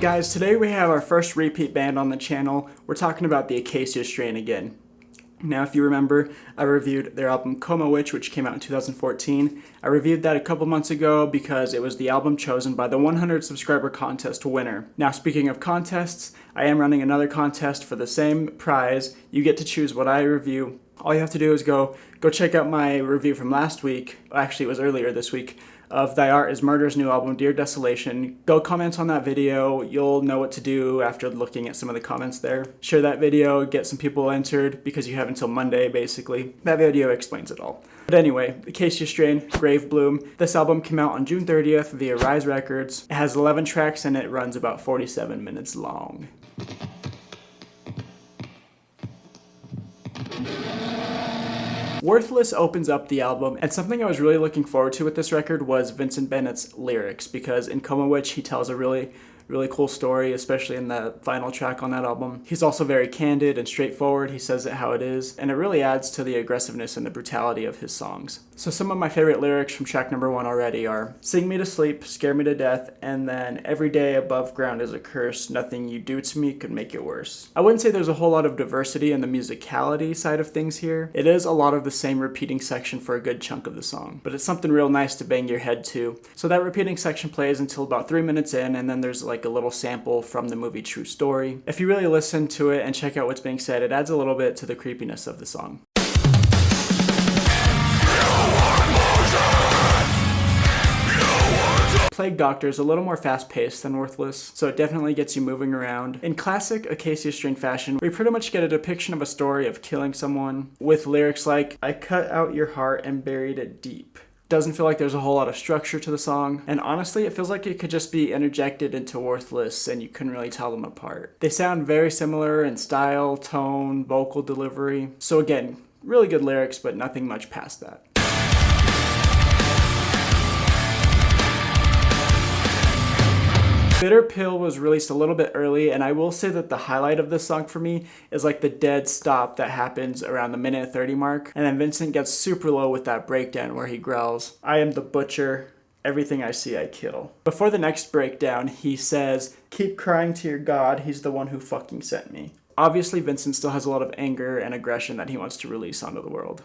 Guys, today we have our first repeat band on the channel. We're talking about the Acacia Strain again. Now, if you remember, I reviewed their album Coma Witch, which came out in 2014. I reviewed that a couple months ago because it was the album chosen by the 100 subscriber contest winner. Now, speaking of contests, I am running another contest for the same prize. You get to choose what I review. All you have to do is go check out my review from last week. Actually, it was earlier this week, of Thy Art is Murder's new album, Dear Desolation. Go comment on that video. You'll know what to do after looking at some of the comments there. Share that video, get some people entered, because you have until Monday, basically. That video explains it all. But anyway, Acacia Strain, Gravebloom. This album came out on June 30th via Rise Records. It has 11 tracks and it runs about 47 minutes long. Worthless opens up the album, and something I was really looking forward to with this record was Vincent Bennett's lyrics, because in Coma Witch he tells a really cool story, especially in the final track on that album. He's also very candid and straightforward. He says it how it is, and it really adds to the aggressiveness and the brutality of his songs. So some of my favorite lyrics from track number 1 already are, sing me to sleep, scare me to death, and then every day above ground is a curse, nothing you do to me could make it worse. I wouldn't say there's a whole lot of diversity in the musicality side of things here. It is a lot of the same repeating section for a good chunk of the song, but it's something real nice to bang your head to. So that repeating section plays until about 3 minutes in, and then there's like a little sample from the movie True Story. If you really listen to it and check out what's being said, it adds a little bit to the creepiness of the song. Plague Doctor is a little more fast-paced than Worthless, so it definitely gets you moving around. In classic Acacia Strain fashion, we pretty much get a depiction of a story of killing someone with lyrics like, I cut out your heart and buried it deep. Doesn't feel like there's a whole lot of structure to the song, and honestly, it feels like it could just be interjected into Worthless and you couldn't really tell them apart. They sound very similar in style, tone, vocal delivery. So again, really good lyrics, but nothing much past that. Bitter Pill was released a little bit early, and I will say that the highlight of this song for me is like the dead stop that happens around the minute 30 mark, and then Vincent gets super low with that breakdown where he growls, I am the butcher, everything I see I kill. Before the next breakdown, he says, keep crying to your God, he's the one who fucking sent me. Obviously, Vincent still has a lot of anger and aggression that he wants to release onto the world.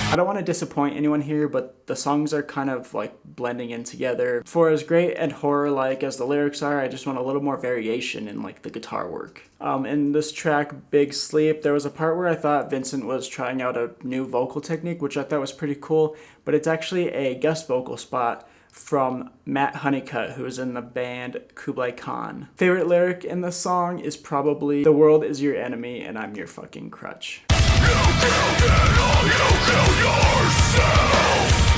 I don't want to disappoint anyone here, but the songs are kind of like blending in together. For as great and horror-like as the lyrics are, I just want a little more variation in like the guitar work. In this track, Big Sleep, there was a part where I thought Vincent was trying out a new vocal technique, which I thought was pretty cool, but it's actually a guest vocal spot from Matt Honeycutt, who is in the band Kublai Khan. Favorite lyric in the song is probably, the world is your enemy and I'm your fucking crutch. You killed it all, you killed yourself!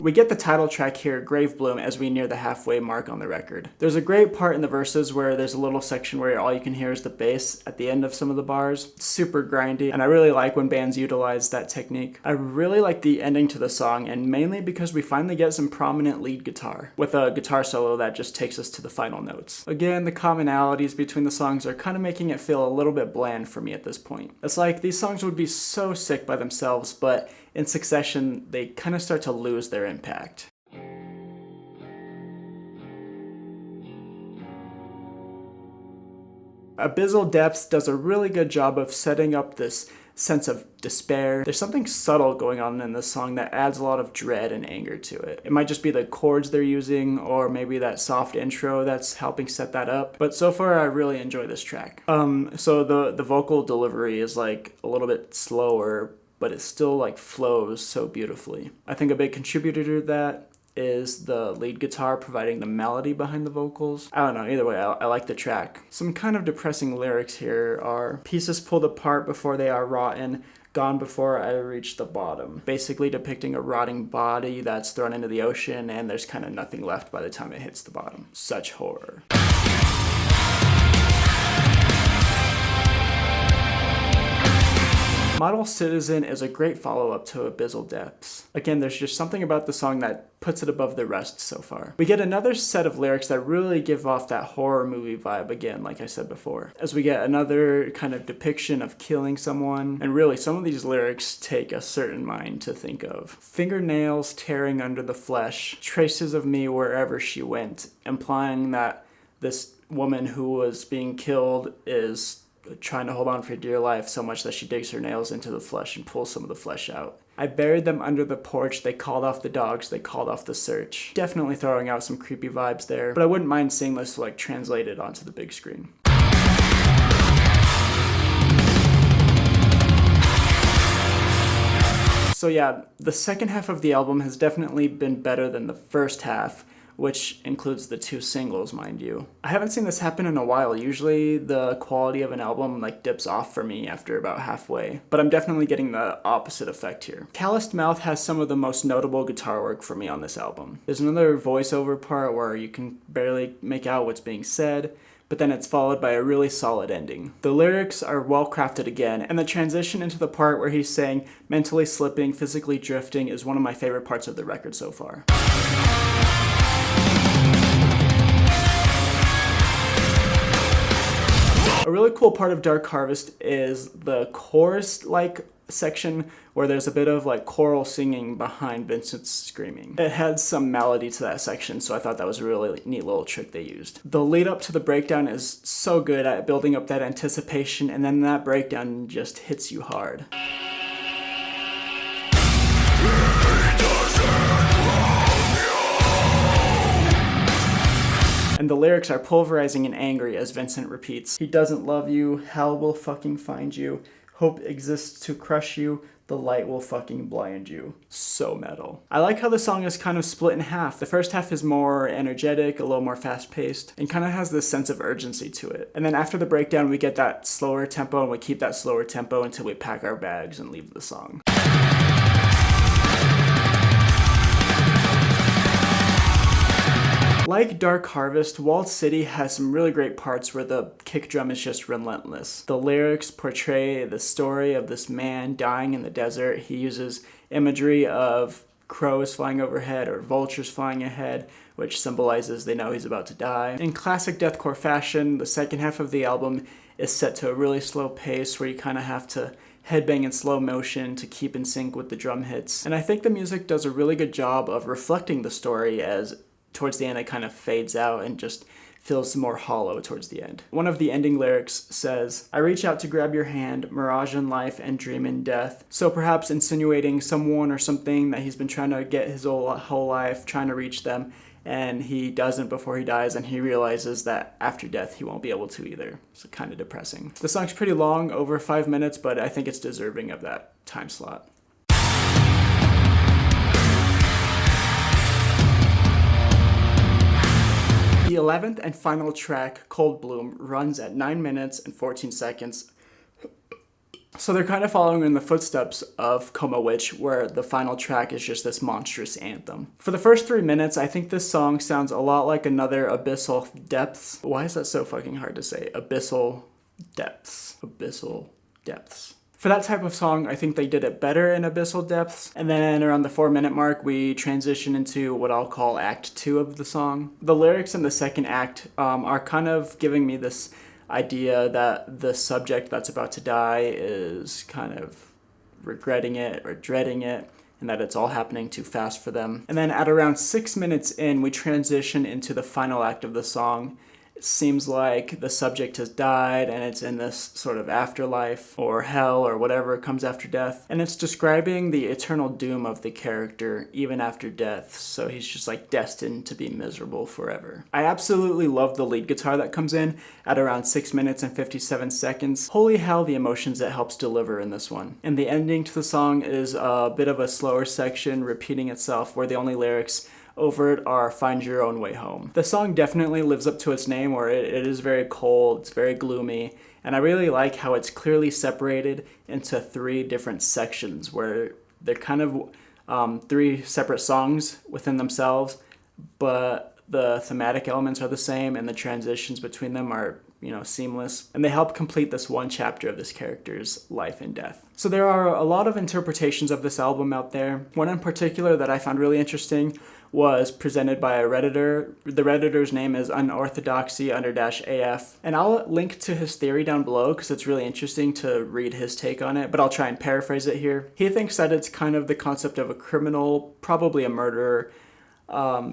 We get the title track here, Gravebloom, as we near the halfway mark on the record. There's a great part in the verses where there's a little section where all you can hear is the bass at the end of some of the bars. It's super grindy, and I really like when bands utilize that technique. I really like the ending to the song, and mainly because we finally get some prominent lead guitar, with a guitar solo that just takes us to the final notes. Again, the commonalities between the songs are kind of making it feel a little bit bland for me at this point. It's like these songs would be so sick by themselves, but in succession, they kind of start to lose their impact. Abyssal Depths does a really good job of setting up this sense of despair. There's something subtle going on in this song that adds a lot of dread and anger to it. It might just be the chords they're using, or maybe that soft intro that's helping set that up. But so far, I really enjoy this track. So the vocal delivery is like a little bit slower, but it still like flows so beautifully. I think a big contributor to that is the lead guitar providing the melody behind the vocals. I don't know, either way, I like the track. Some kind of depressing lyrics here are, pieces pulled apart before they are rotten, gone before I reach the bottom. Basically depicting a rotting body that's thrown into the ocean and there's kind of nothing left by the time it hits the bottom. Such horror. Model Citizen is a great follow-up to Abyssal Depths. Again, there's just something about the song that puts it above the rest so far. We get another set of lyrics that really give off that horror movie vibe again, like I said before, as we get another kind of depiction of killing someone. And really, some of these lyrics take a certain mind to think of. Fingernails tearing under the flesh, traces of me wherever she went, implying that this woman who was being killed is trying to hold on for dear life so much that she digs her nails into the flesh and pulls some of the flesh out. I buried them under the porch, they called off the dogs, they called off the search. Definitely throwing out some creepy vibes there, but I wouldn't mind seeing this like translated onto the big screen. So yeah, the second half of the album has definitely been better than the first half, which includes the 2 singles, mind you. I haven't seen this happen in a while. Usually the quality of an album like dips off for me after about halfway, but I'm definitely getting the opposite effect here. Calloused Mouth has some of the most notable guitar work for me on this album. There's another voiceover part where you can barely make out what's being said, but then it's followed by a really solid ending. The lyrics are well crafted again, and the transition into the part where he's saying mentally slipping, physically drifting is one of my favorite parts of the record so far. A really cool part of Dark Harvest is the chorus-like section where there's a bit of like choral singing behind Vincent's screaming. It had some melody to that section, so I thought that was a really neat little trick they used. The lead up to the breakdown is so good at building up that anticipation, and then that breakdown just hits you hard. And the lyrics are pulverizing and angry as Vincent repeats, "He doesn't love you, hell will fucking find you, hope exists to crush you, the light will fucking blind you." So metal. I like how the song is kind of split in half. The first half is more energetic, a little more fast-paced, and kind of has this sense of urgency to it. And then after the breakdown, we get that slower tempo, and we keep that slower tempo until we pack our bags and leave the song. Like Dark Harvest, Walled City has some really great parts where the kick drum is just relentless. The lyrics portray the story of this man dying in the desert. He uses imagery of crows flying overhead or vultures flying ahead, which symbolizes they know he's about to die. In classic deathcore fashion, the second half of the album is set to a really slow pace where you kind of have to headbang in slow motion to keep in sync with the drum hits. And I think the music does a really good job of reflecting the story as towards the end it kind of fades out and just feels more hollow towards the end. One of the ending lyrics says, "I reach out to grab your hand, mirage in life and dream in death." So perhaps insinuating someone or something that he's been trying to get his whole life, trying to reach them, and he doesn't before he dies, and he realizes that after death he won't be able to either. So kind of depressing. The song's pretty long, over 5 minutes, but I think it's deserving of that time slot. The 11th and final track, Cold Bloom, runs at 9 minutes and 14 seconds. So they're kind of following in the footsteps of Coma Witch, where the final track is just this monstrous anthem. For the first 3 minutes, I think this song sounds a lot like another Abyssal Depths. Why is that so fucking hard to say? Abyssal Depths. Abyssal Depths. For that type of song, I think they did it better in Abyssal Depths. And then around the 4-minute mark, we transition into what I'll call Act 2 of the song. The lyrics in the second act are kind of giving me this idea that the subject that's about to die is kind of regretting it or dreading it, and that it's all happening too fast for them. And then at around 6 minutes in, we transition into the final act of the song. It seems like the subject has died and it's in this sort of afterlife or hell or whatever comes after death. And it's describing the eternal doom of the character even after death. So he's just like destined to be miserable forever. I absolutely love the lead guitar that comes in at around 6 minutes and 57 seconds. Holy hell, the emotions it helps deliver in this one. And the ending to the song is a bit of a slower section repeating itself where the only lyrics over it are "Find Your Own Way Home." The song definitely lives up to its name, where it is very cold, it's very gloomy, and I really like how it's clearly separated into 3 different sections where they're kind of 3 separate songs within themselves, but the thematic elements are the same and the transitions between them are seamless, and they help complete this one chapter of this character's life and death. So there are a lot of interpretations of this album out there. One in particular that I found really interesting was presented by a Redditor. The Redditor's name is unorthodoxy_AF, and I'll link to his theory down below because it's really interesting to read his take on it, but I'll try and paraphrase it here. He thinks that it's kind of the concept of a criminal, probably a murderer,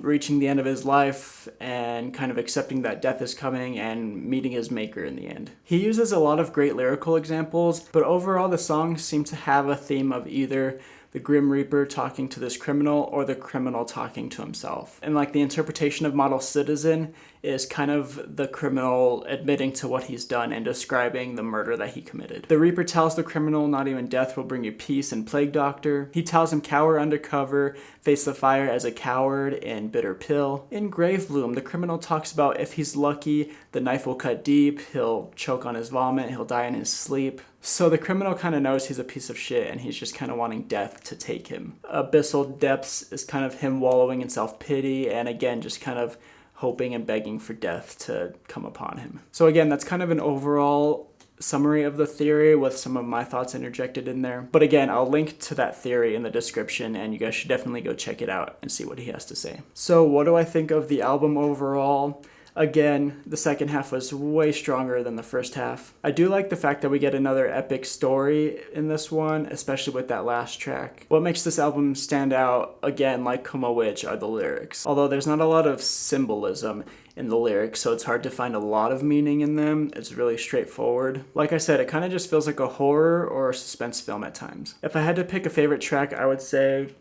reaching the end of his life and kind of accepting that death is coming and meeting his maker in the end. He uses a lot of great lyrical examples, but overall the songs seem to have a theme of either the Grim Reaper talking to this criminal or the criminal talking to himself. And like the interpretation of Model Citizen is kind of the criminal admitting to what he's done and describing the murder that he committed. The Reaper tells the criminal not even death will bring you peace in Plague Doctor. He tells him cower under cover, face the fire as a coward in Bitter Pill. In Gravebloom, the criminal talks about if he's lucky, the knife will cut deep, he'll choke on his vomit, he'll die in his sleep. So the criminal kind of knows he's a piece of shit and he's just kind of wanting death to take him. Abyssal Depths is kind of him wallowing in self-pity and again just kind of hoping and begging for death to come upon him. So again, that's kind of an overall summary of the theory with some of my thoughts interjected in there. But again, I'll link to that theory in the description and you guys should definitely go check it out and see what he has to say. So what do I think of the album overall? Again, the second half was way stronger than the first half. I do like the fact that we get another epic story in this one, especially with that last track. What makes this album stand out, again, like Coma Witch, are the lyrics. Although there's not a lot of symbolism in the lyrics, so it's hard to find a lot of meaning in them. It's really straightforward. Like I said, it kind of just feels like a horror or a suspense film at times. If I had to pick a favorite track, I would say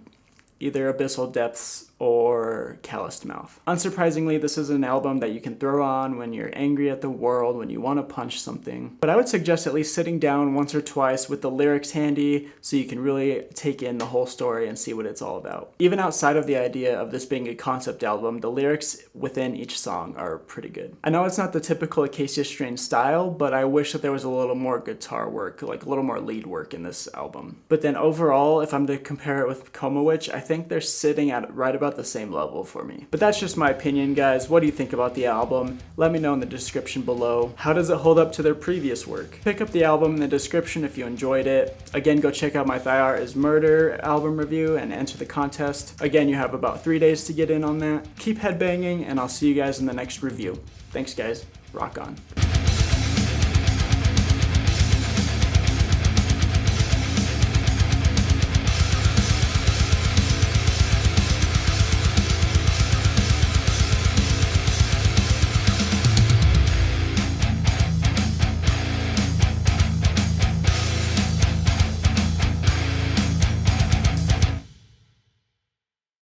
either Abyssal Depths or Calloused Mouth. Unsurprisingly, this is an album that you can throw on when you're angry at the world, when you want to punch something. But I would suggest at least sitting down once or twice with the lyrics handy so you can really take in the whole story and see what it's all about. Even outside of the idea of this being a concept album, the lyrics within each song are pretty good. I know it's not the typical Acacia Strain style, but I wish that there was a little more guitar work, like a little more lead work in this album. But then overall, if I'm to compare it with Coma Witch, I think they're sitting at right about the same level for me. But that's just my opinion, guys. What do you think about the album? Let me know in the description below. How does it hold up to their previous work? Pick up the album in the description if you enjoyed it. Again, go check out my Thy Art is Murder album review and enter the contest. Again, you have about 3 days to get in on that. Keep headbanging, and I'll see you guys in the next review. Thanks, guys. Rock on.